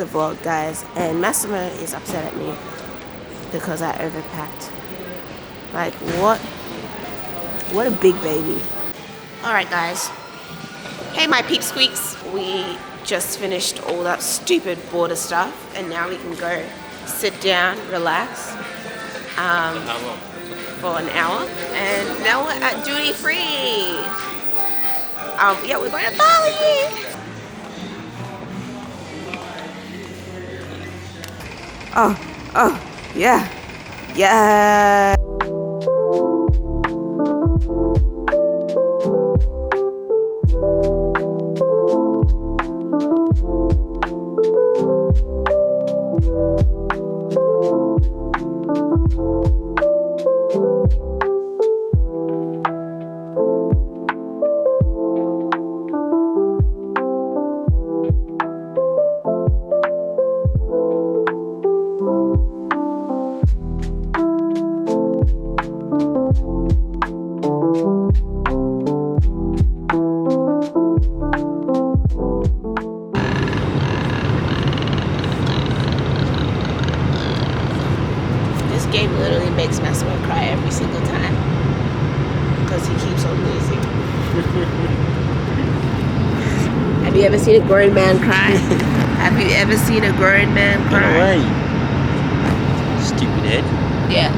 the vlog, guys, and Massimo is upset at me because I overpacked. Like, what a big baby. Alright, guys. Hey, my peep squeaks. We just finished all that stupid border stuff, and now we can go sit down, relax for an hour, and now we're at duty free. Yeah, we're going to Bali. Oh, yeah. Yeah. Game literally makes Massimo cry every single time because he keeps on losing. Have you ever seen a grown man cry? Have you ever seen a grown man cry? No way. Stupid head. Yeah.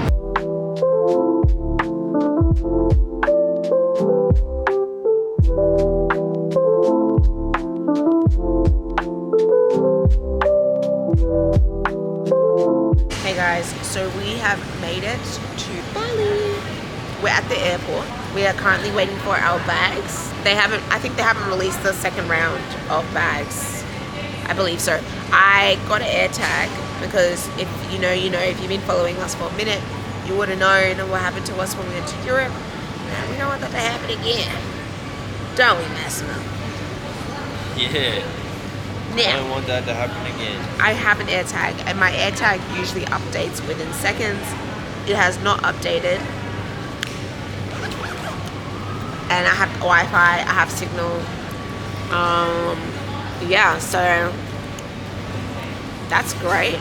Hey guys, so we have made it to Bali. We're at the airport. We are currently waiting for our bags. I think they haven't released the second round of bags. I believe so. I got an air tag because if you know, if you've been following us for a minute, you would have known what happened to us when we went to Europe. And we don't want that to happen again. Don't we, Massimo? Yeah. Now, I don't want that to happen again. I have an air tag, and my air tag usually updates within seconds. It has not updated. And I have Wi-Fi, I have signal. Yeah, so that's great.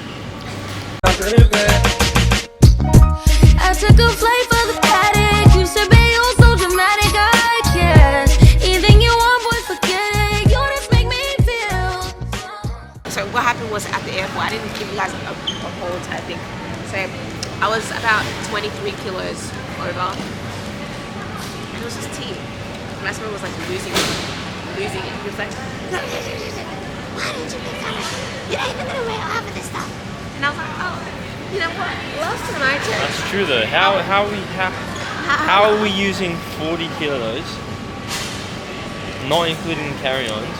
I took a flight for the paddock. You said, babe, you're so dramatic, I can't. Anything you want, boy, forget it. You just make me feel. So what happened was at the airport, I didn't give you guys a whole entire thing. So I was about 23 kilos over. And it was just tea. Massimo was like losing it. He was like, no, why don't you get some? You're not even gonna wear half of this stuff. And I was like, oh, you know what? Last time I checked. That's true though. How are we using 40 kilos, not including carry-ons,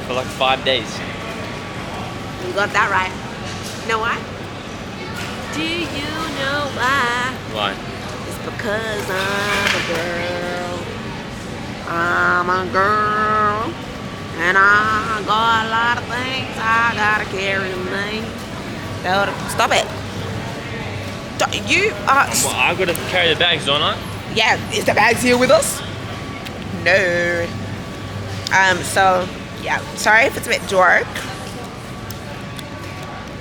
for like 5 days? You got that right. You know why? Do you know why? Why? It's because I'm a girl. I'm a girl. And I got a lot of things I gotta carry to me. Stop it. You are... Well, I've got to carry the bags, don't I? Yeah, is the bags here with us? No. So, yeah. Sorry if it's a bit dark.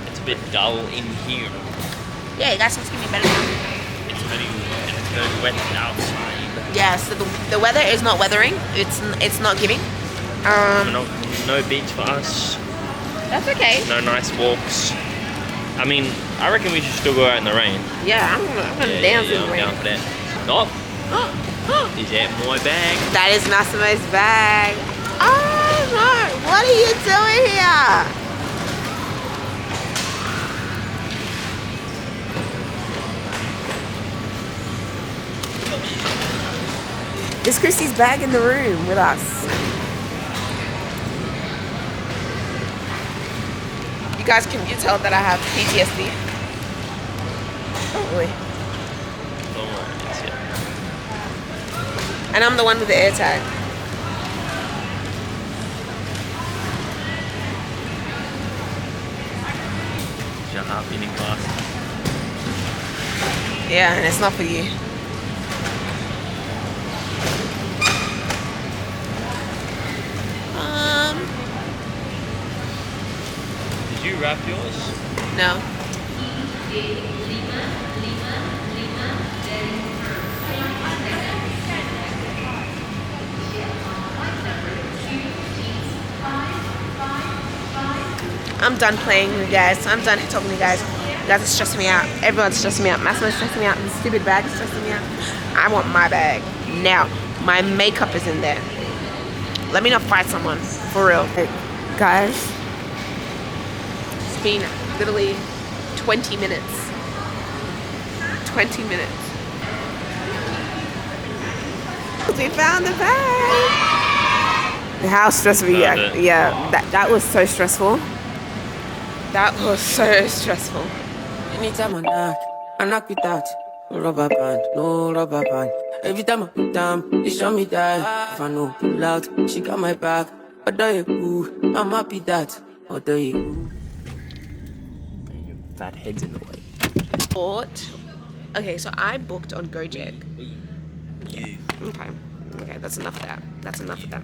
It's a bit dull in here. Yeah, you guys must give me a better time. It's very wet outside. Yeah, so the weather is not weathering. It's not giving. No beach for us. That's okay. No nice walks. I mean, I reckon we should still go out in the rain. Yeah, I'm gonna dance in the I'm rain. down for that. Oh! Is that my bag? That is Massimo's bag. Oh no! What are you doing here? Is Christy's bag in the room with us? You guys, can you tell that I have PTSD? Probably. Don't worry, it's here. And I'm the one with the air tag. Shut up, eating class. Yeah, and it's not for you. Did you you wrap yours? No. I'm done playing, you guys. I'm done talking to you guys. You guys are stressing me out. Everyone's stressing me out. Massimo's stressing me out. The stupid bag is stressing me out. I want my bag now. My makeup is in there. Let me not fight someone, for real. Hey, guys, it's been literally 20 minutes. 20 minutes. We found the bag. How stressful? Yeah. That was so stressful. That was so stressful. Anytime I knock without no rubber band, no rubber band. Every time I put down, they show me that. If I know pull out, she got my back. Although you cool, I'm happy that. Although you cool. Your fat head's in the way. Okay, so I booked on Gojek. Okay, that's enough of that. That's enough of that.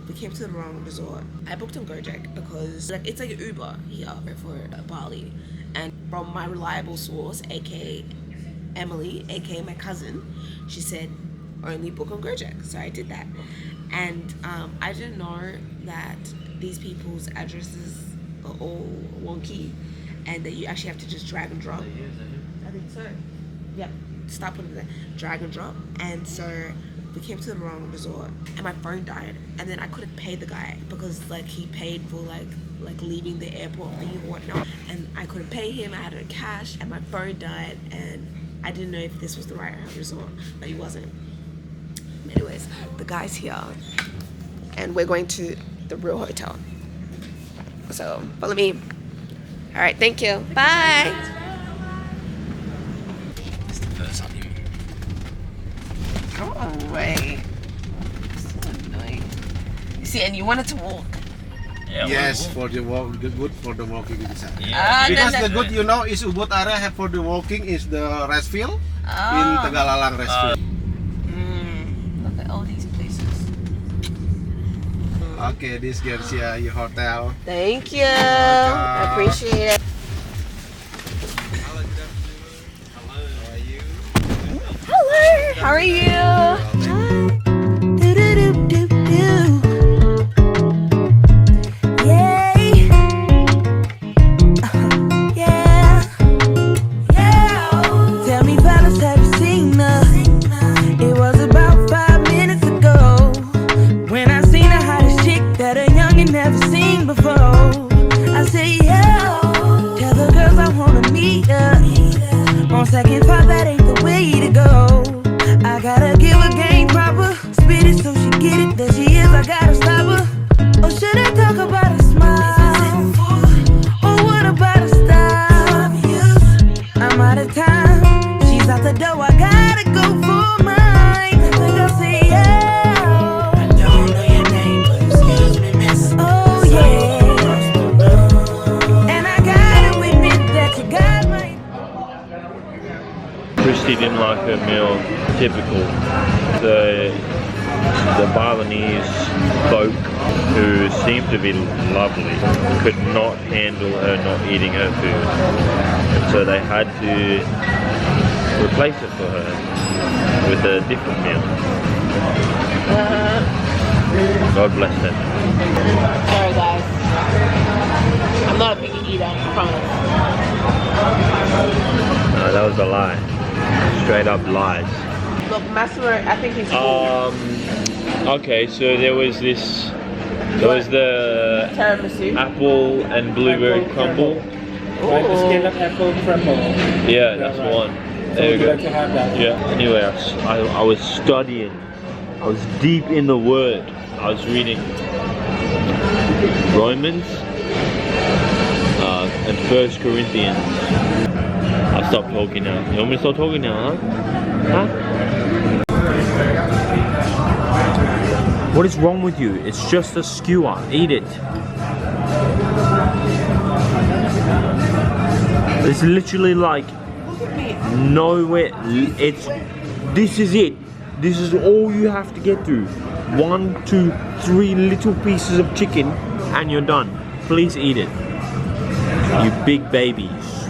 We came to the wrong resort. I booked on Gojek because it's like Uber here for Bali, and from my reliable source, aka Emily, aka my cousin, she said only book on Gojek. So I did that, and I didn't know that these people's addresses are all wonky, and that you actually have to just drag and drop. I think so. Yeah. Stop putting that drag and drop, and so we came to the wrong resort and my phone died, and then I couldn't pay the guy because he paid for like leaving the airport thingy or whatnot, and I couldn't pay him. I had no cash and my phone died, and I didn't know if this was the right resort, but it wasn't. Anyways, the guy's here and we're going to the real hotel, so follow me. All right, thank you, bye. Go away. So annoying. You see, and you wanted to walk. Yeah, yes, for the walk, good for the walking inside. Yeah. Because the good, is Ubud area have for the walking is the rest field in Tegalalang rest field. Look at all these places. Okay, this Garcia, your hotel. Thank you. I appreciate it. Hello, how are you? Hi. Tell me, fellas, have you seen her? It was about 5 minutes ago when I seen the hottest chick that a youngin' never seen before. I say, yeah, tell the girls I wanna meet her. On second thought, that ain't the way to go. I gotta give her game proper, spit it so she get it. There she is, I gotta stop her. Or should I talk about a smile? Or what about a style? I'm out of time, she's out the door, I gotta go for mine. I think I'll say yeah. I don't know your name, but excuse me, miss. Oh yeah. And I gotta admit that you got my... Christy didn't like her meal. Typical. The Balinese folk, who seemed to be lovely, could not handle her not eating her food, and so they had to replace it for her with a different meal. God bless them. Sorry guys, I'm not a picky eater, I promise. No, that was a lie. Straight up lies. Look, Massimo, I think he's cool. Okay, so there was this. There was the Tiramisu. apple and blueberry crumble. Right, the skin of apple crumble. Yeah, that's the one. There we go. Like to have that. Yeah. Anyway, I was studying. I was deep in the Word. I was reading Romans and 1 Corinthians. I'll stop talking now. You want me to stop talking now, huh? What is wrong with you? It's just a skewer. Eat it. It's literally like nowhere. This is it. This is all you have to get through. 1, 2, 3 little pieces of chicken and you're done. Please eat it. You big babies.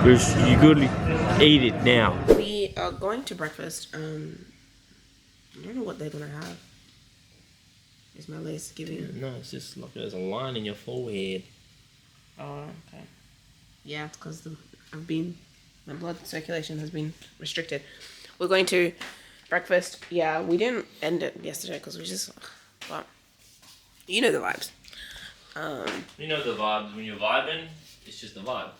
You gotta eat it now. We are going to breakfast. I don't know what they're gonna have. Is my lace giving you? No, it's just like there's a line in your forehead. Oh, okay. Yeah, it's because my blood circulation has been restricted. We're going to breakfast. Yeah, we didn't end it yesterday because we just, well, you know the vibes. You know the vibes. When you're vibing, it's just the vibe.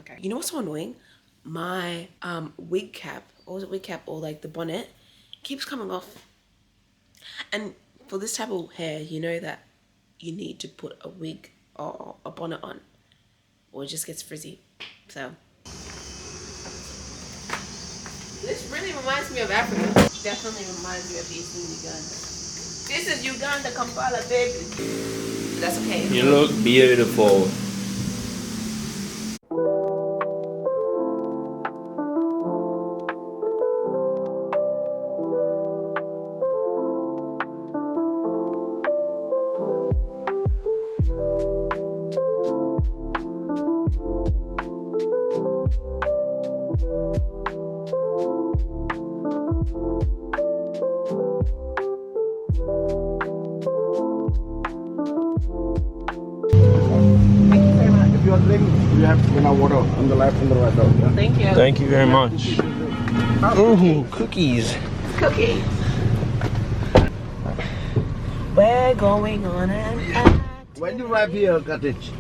Okay. You know what's so annoying? My wig cap, or was it wig cap, or like the bonnet, keeps coming off. And for this type of hair, you know that you need to put a wig or a bonnet on, or it just gets frizzy. So this really reminds me of Africa. Definitely reminds me of Eastern Uganda. This is Uganda, Kampala, baby. But that's okay. You look beautiful. If you are drinking, you have water on the left and the right. Yeah? Thank you. Thank you very much. Ooh, cookies. Cookies. We're going on an activity. When you arrive here, cottage?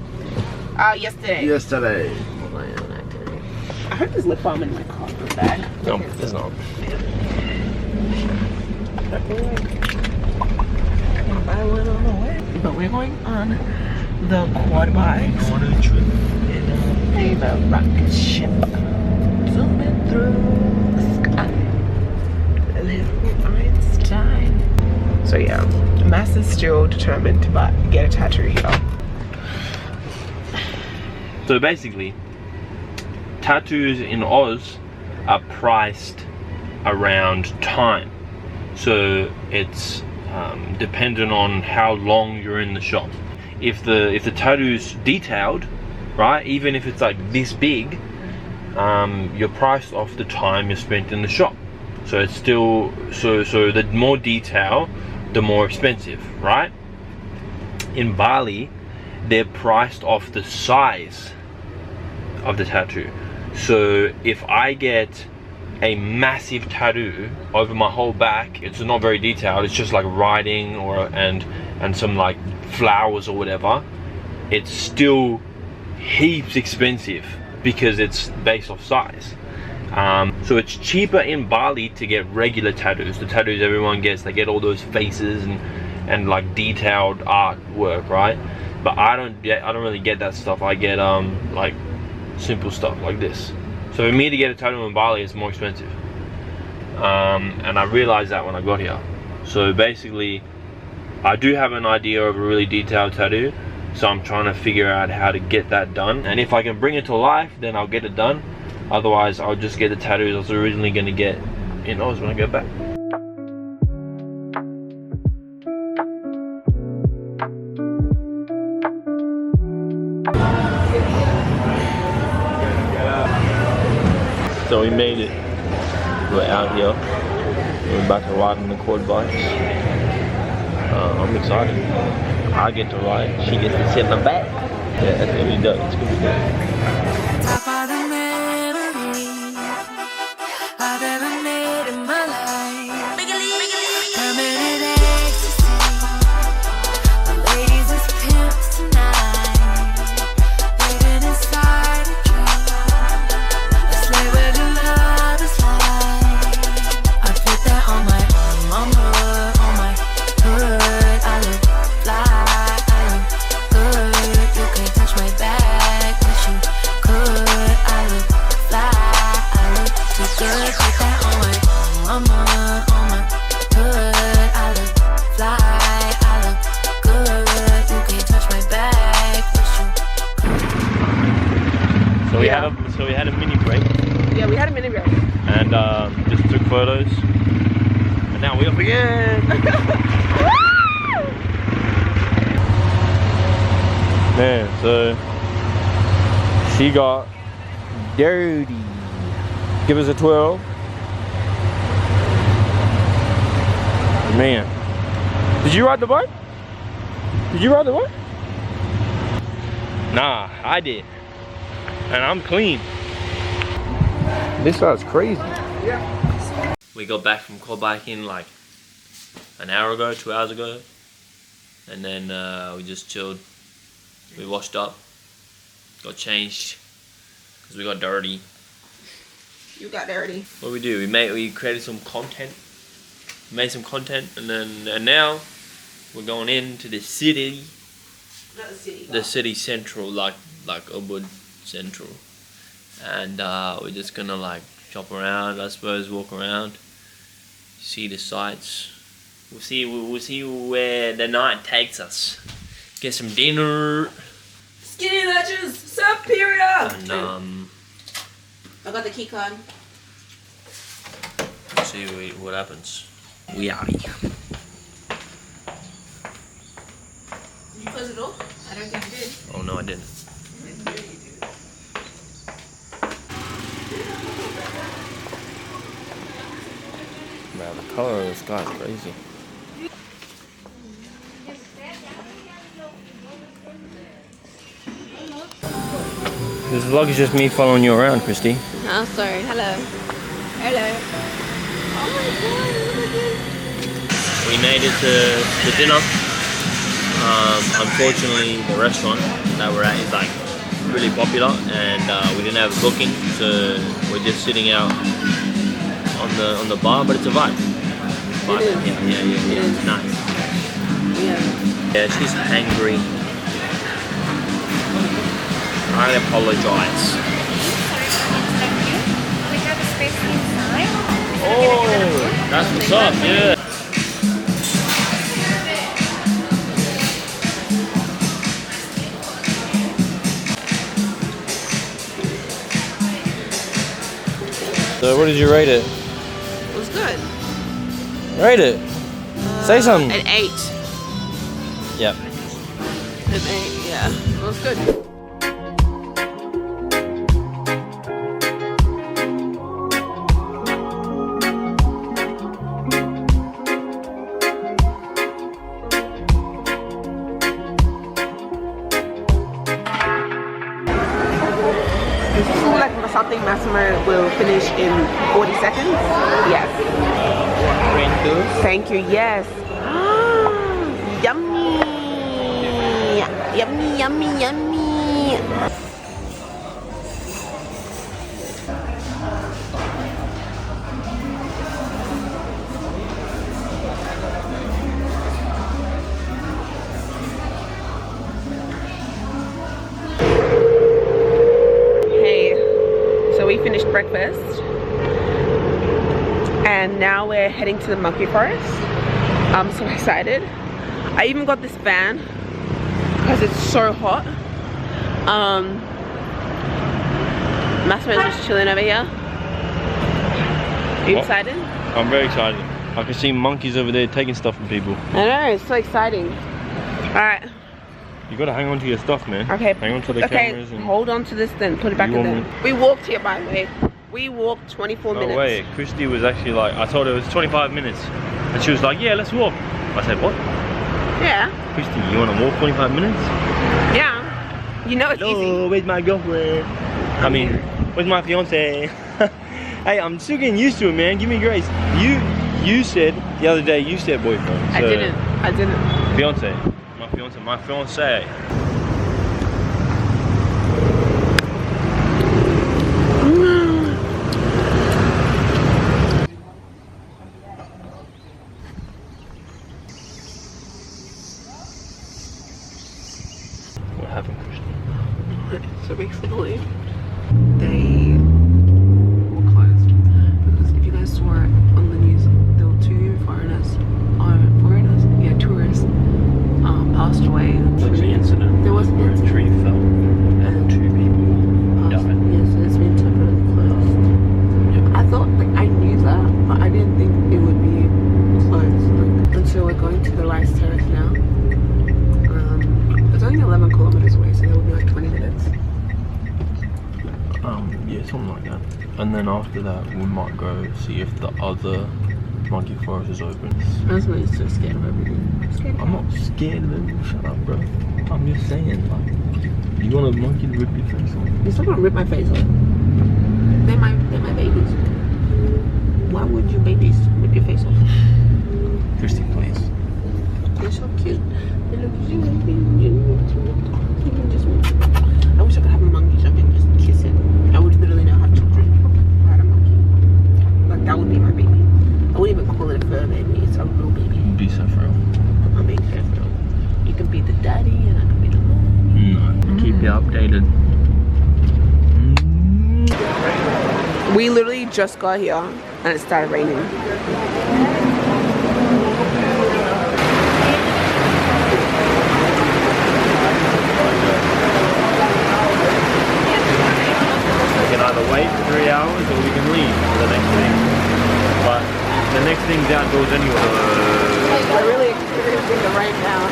Yesterday. Yesterday. We're going on an activity. I heard there's lip balm in my car bag. No, there's not. Buy one on the way. But we're going on the quad bikes. On a trip. In a rocket ship. Zooming through the sky. Little Einstein. So yeah, Mass is still determined to get a tattoo here. So basically, tattoos in Oz are priced around time. So it's dependent on how long you're in the shop. If the tattoo's detailed, right, even if it's like this big, you're priced off the time you spent in the shop. So it's still so the more detail, the more expensive, right? In Bali, they're priced off the size of the tattoo. So if I get a massive tattoo over my whole back, it's not very detailed, it's just like writing and some like flowers or whatever, it's still heaps expensive because it's based off size. So it's cheaper in Bali to get regular tattoos, the tattoos everyone gets. They get all those faces and like detailed artwork, right? But I don't really get that stuff. I get like simple stuff like this. So for me to get a tattoo in Bali is more expensive, and I realized that when I got here. So basically, I do have an idea of a really detailed tattoo, so I'm trying to figure out how to get that done. And if I can bring it to life, then I'll get it done. Otherwise, I'll just get the tattoos I was originally going to get in Oz when I get back. So we made it. We're out here. We're about to ride on the quad bikes. I'm excited. I get to ride. She gets to sit in the back. Yeah, that's gonna be dope. It's gonna be dope. Top of the memories I've ever made in my life. Permanent ecstasy. The ladies is pimps tonight. Living inside a dream. Let's lay where the love is like. I put that on my hood, on my hood. I look fly, I look good. You can't touch my bag, but you could. I look fly, I look too good. Put that on my hood. I look fly, I look good. You can't touch my bag, but you. So we had a mini break Yeah, we had a mini break. and just took photos. And now we're off again. Man, so she got dirty. Give us a 12. Man, did you ride the bike? Did you ride the bike? Nah, I did. And I'm clean. This guy's crazy. We got back from quad biking like an hour ago, 2 hours ago. And then we just chilled. We washed up, got changed, because we got dirty. You got dirty. What we do, we created some content. Made some content, and now we're going into the city. Not the city. The city central, like Ubud Central, and we're just gonna like shop around, I suppose, walk around, see the sights. We'll see where the night takes us. Get some dinner. Skinny legends superior. And I got the key card. we'll see what happens. We are here. Did you close the door? I don't think you did. Oh no, I didn't. Man, the color of the sky is crazy. This vlog is just me following you around, Christy. Oh, sorry. Hello. Hello. Oh my god, We made it to dinner. Unfortunately, the restaurant that we're at is like really popular, and we didn't have a booking, so we're just sitting out on the bar. But it's a vibe. It is. Yeah. It's nice. Yeah, she's hangry. I apologize. We have a space inside. Oh, that's what's up. Yeah. So what did you rate it? It was good. Rate it. Say something. An 8. Yep. An 8, yeah. It was good. Something Massimo will finish in 40 seconds. Yes. Thank you. Yes. Yummy. Yummy, yummy, yummy. We finished breakfast and now we're heading to the monkey forest. I'm so excited. I even got this fan because it's so hot. Massimo's just chilling over here. Are you excited? I'm very excited. I can see monkeys over there taking stuff from people. I know, it's so exciting. Alright. You gotta hang on to your stuff, man. Okay. Hang on to the cameras. And hold on to this then. Put it back in there. We walked here, by the way. We walked 24 minutes. No way. Christy was actually like, I told her it was 25 minutes. And she was like, yeah, let's walk. I said, what? Yeah. Christy, you wanna walk 25 minutes? Yeah. You know it's easy. Where's my girlfriend? I mean, where's my fiance? Hey, I'm still getting used to it, man. Give me grace. You said, the other day, you said boyfriend. So I didn't. Fiance. My fiance. What happened, Christian? So basically, they were closed because if you guys saw it on the news, there were 2 foreigners, tourists, passed away. There was an incident. There was where a tree fell and 2 people died. Yes, it's been temporarily closed. I thought, like, I knew that, but I didn't think it would be closed. And so we're going to the rice terrace now. It's only 11 kilometers away, so that would be like 20 minutes. Yeah, something like that. And then after that, we might go see if the other monkey forest is open. That's why he's so scared of everything. I'm not scared of it. Shut up, bro. I'm just saying, like, you want a monkey to rip your face off? You're still gonna rip my face off. They're my babies. Why would you babies rip your face off? Christy, please. They're so cute. They look cute. I wish I could have a monkey so I could just kiss it. I would literally not have children if I had a monkey. Like, that would be my baby. I wouldn't even call it a fur baby. It's a real baby. Be so for real. I'm being careful. You can be the daddy and I can be the mommy. No. Keep you updated. We literally just got here and it started raining. We can either wait for 3 hours or we can leave for the next thing. But the next thing's outdoors anyway. We're really experiencing the rain now.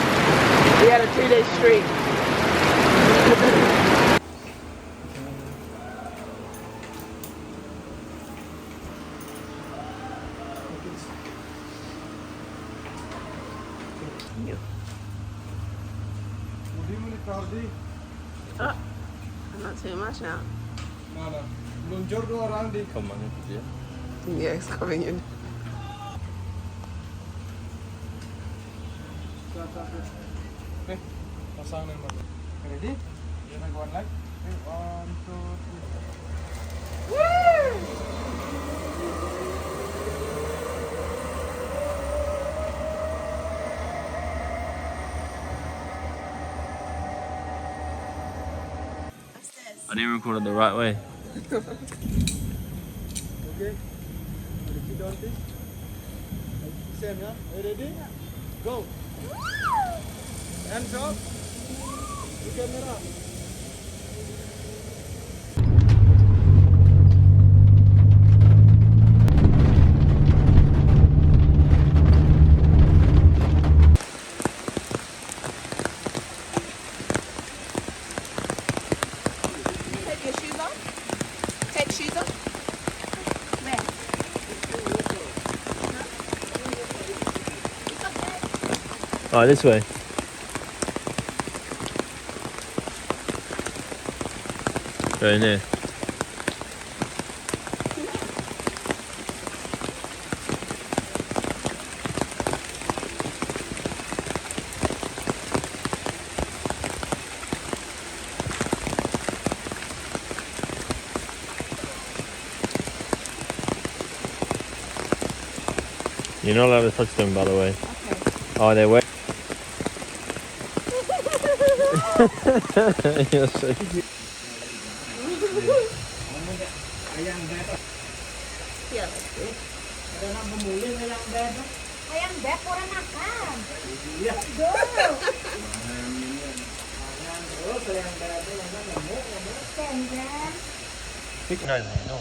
We had a 2-day streak. Not too much now. Come on, yeah. Yeah, it's coming in. Ready? You wanna go on live? Okay, 1, 2, 3. I didn't record it the right way. Okay. Ready, down this. Same, yeah? Are you ready? Go. Hands up. The camera. Take your shoes off. Take shoes off. Oh, this way. Go in there. You're not allowed to touch them, by the way. Okay. Oh, they're wet. You're so cute. Ayang beb, orang makan. Big nose, no.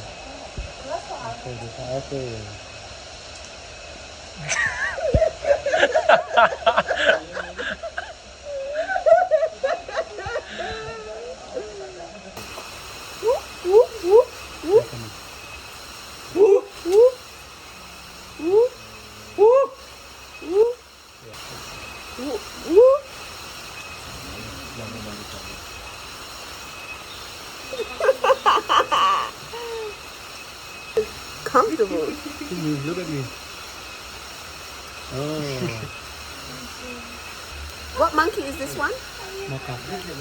Comfortable. Look at me. Oh. What monkey is this one?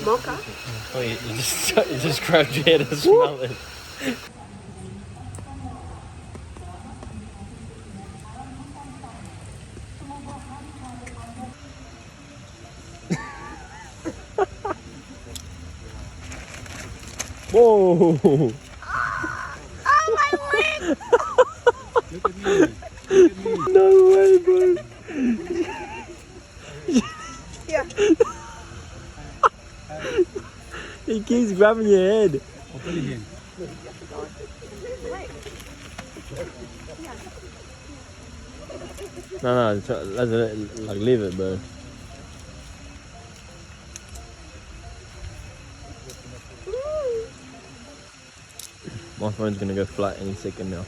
Mocha. Oh, you just grabbed your head and smell it. Whoa! Oh, my leg! Look at me. No way, bro. Yeah. He keeps grabbing your head. Open again. No, let's like leave it, bro. My phone's gonna go flat any second now.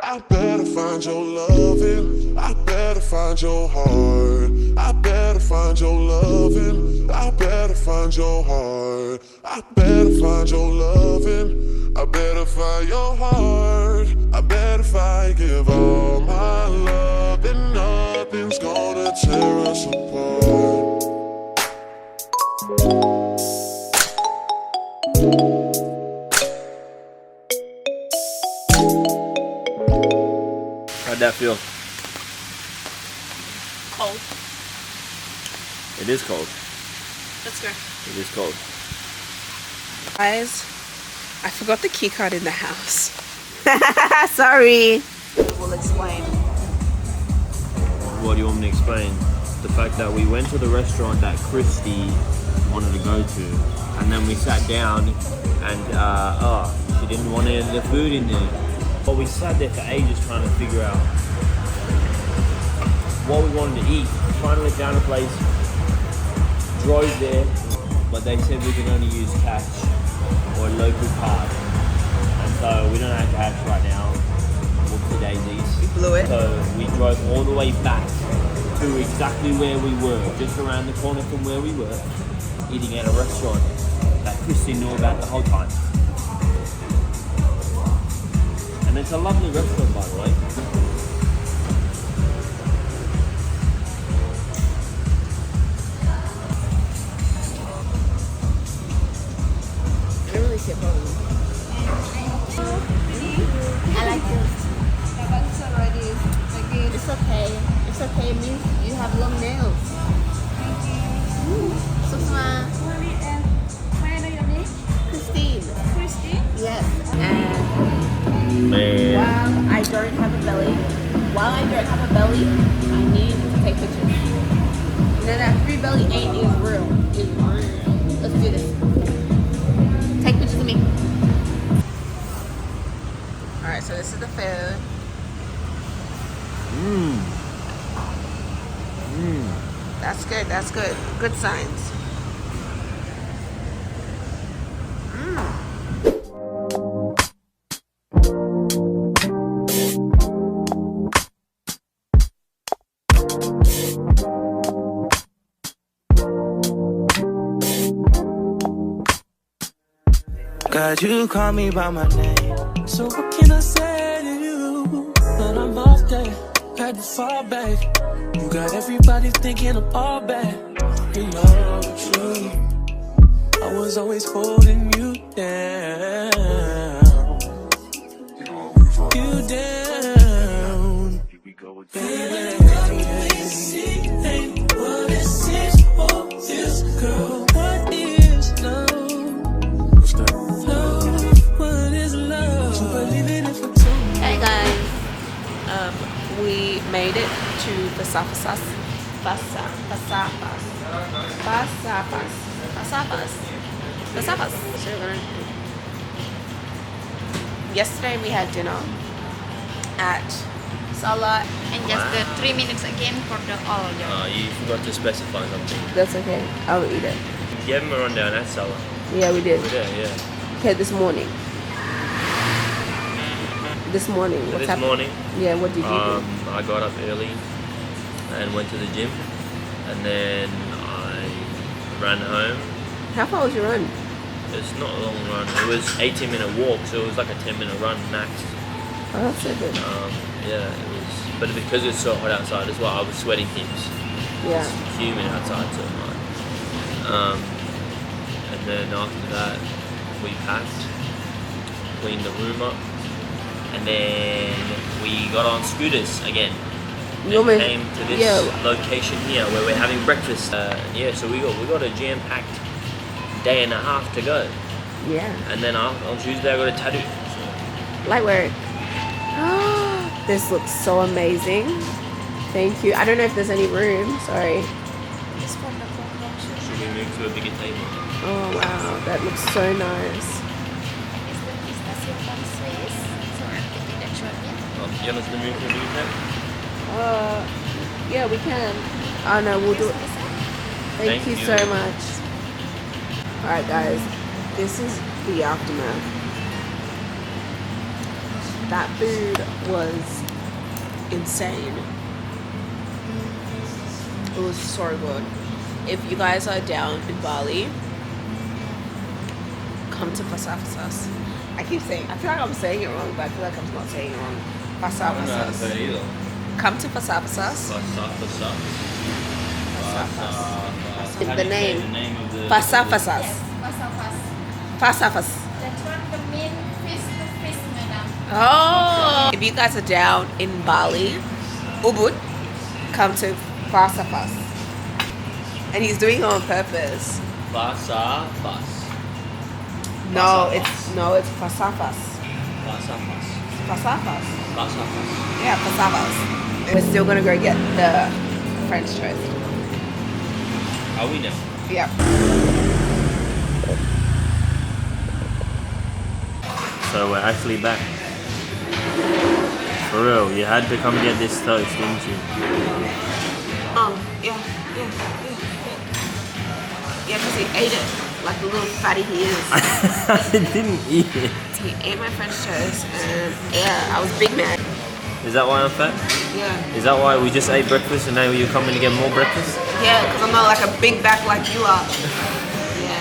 I better find your loving. I better find your heart. I better find your loving. I better find your heart. I better find your loving. I better find your heart. I bet if I give all my love, then nothing's gonna tear us apart. How'd that feel? Cold. It is cold. Let's go. It is cold. Guys, I forgot the key card in the house. Sorry. We'll explain. What do you want me to explain? The fact that we went to the restaurant that Christy wanted to go to, and then we sat down and she didn't want any of the food in there. But we sat there for ages trying to figure out what we wanted to eat. Finally found a place, drove there, but they said we could only use cash or a local card. And so we don't have cash right now. Whoopsie daisies. You blew it. So we drove all the way back to exactly where we were, just around the corner from where we were, eating at a restaurant that Christy knew about the whole time. And it's a lovely restaurant, by the way. I don't really see a problem. I like this. It's already like this. It's okay. It's okay. It means you have long nails. Thank you. Susma. May I know your name? Christine. Christy? Yes. And Man. while I don't have a belly, I need to take pictures. You know that free belly ain't is real. It's real. Let's do this. Take pictures of me. Alright, so this is the food. That's good, that's good. Good signs. God, you call me by my name. So what can I say to you? But I'm off day, had to fall back. You got everybody thinking I'm all bad. You know the truth. I was always holding you down. You down. Baby, ain't what it seems for this girl. What is love? Hey guys, we made it to Pasapas. Yesterday we had dinner at Salah. And just the 3 minutes again for the all. You forgot to specify something. That's okay. I'll eat it. Give him a rundown at Salah. Yeah, we did. Yeah, yeah. Okay, this morning. What's This happening? morning, Yeah, what did you do? I got up early and went to the gym, and then I ran home. How far was your run? It's not a long run. It was 18-minute walk, so it was like a 10-minute run max. Oh, that's so good. Yeah, it was. But because it's so hot outside as well, I was sweating heaps. Yeah. It's humid outside, so much. And then after that, we packed, cleaned the room up, and then we got on scooters again. And came to this location here where we're having breakfast. So we got a jam-packed day and a half to go. Yeah. And then on Tuesday I got a tattoo. Light work. This looks so amazing. Thank you. I don't know if there's any room. Sorry. Should we move to a bigger table? Oh wow, that looks so nice. You want us to move to the UK? Yeah, we can. Oh no, we'll do it. Thank you so much. Alright guys, this is the aftermath. That food was insane. It was so good. If you guys are down in Bali, come to Pasafasas. I keep saying, I feel like I'm saying it wrong, but I feel like I'm not saying it wrong. Pasafasas. Come to Pasafasas. The name. Pasafasas. Pasafas. That's one the main fish to fish, madam. Oh. If you guys are down in Bali, Ubud, come to Pasafas. And he's doing it on purpose. Pasafas. No, it's Pasafas. Pasafas. Pasafas. Pasafas. Yeah, Pasafas. We're still gonna go get the French toast. Are we now? Yeah. So we're actually back. For real, you had to come get this toast, didn't you? Yeah, because he ate it like the little fatty he is. I didn't eat it. He ate my French toast, and yeah, I was big mad. Is that why I'm fat? Yeah. Is that why we just ate breakfast and now you're coming to get more breakfast? Yeah, because I'm not like a big back like you are. Yeah.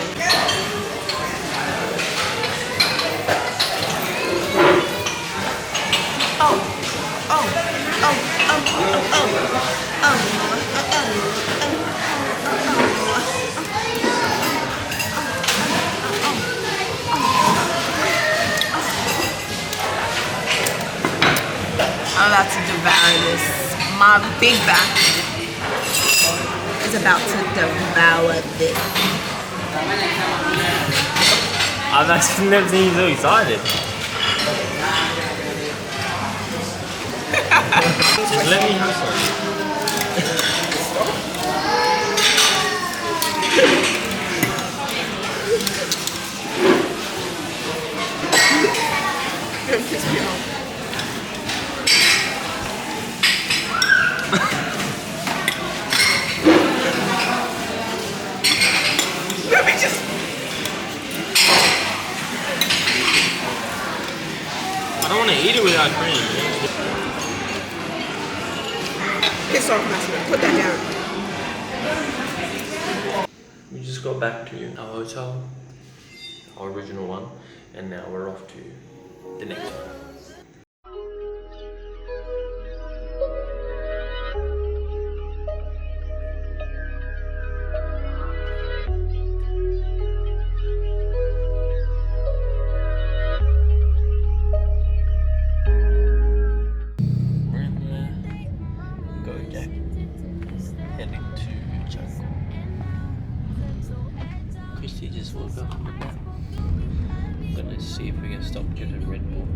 I'm about to devour this. My big back is about to devour this. I've actually never seen you so excited. Just let me have some. Piss me off. Let me just. I don't want to eat it without cream. Piss off, Master. Put that down. We just got back to our hotel, our original one, and now we're off to the next one. We're in the go deck, heading to jungle. Christy just woke up from a nap. I'm gonna see if we can stop to get a Red Bull.